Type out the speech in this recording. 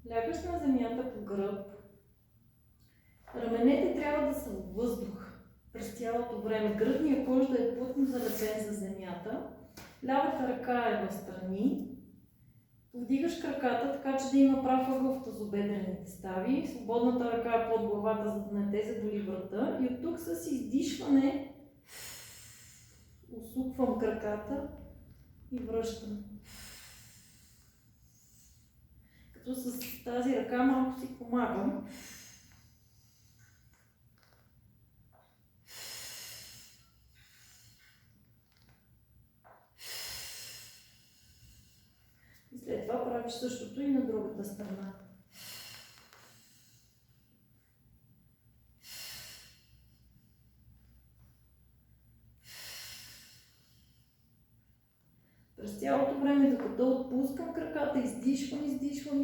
Лягаш на земята по гръб. Раменете трябва да са във въздух през цялото време. Гръдният кош да е плътно залепен за земята. Лявата ръка е в страни. Повдигаш краката, така че да има прав ъгъл в тазобедрените стави. Свободната ръка е под главата, за да не те заболи врата. И от тук с издишване усуквам краката и връщам. Като с тази ръка малко си помагам. И след това правиш същото и на другата страна. През цялото време, докато отпускам краката, издишвам, вдишвам.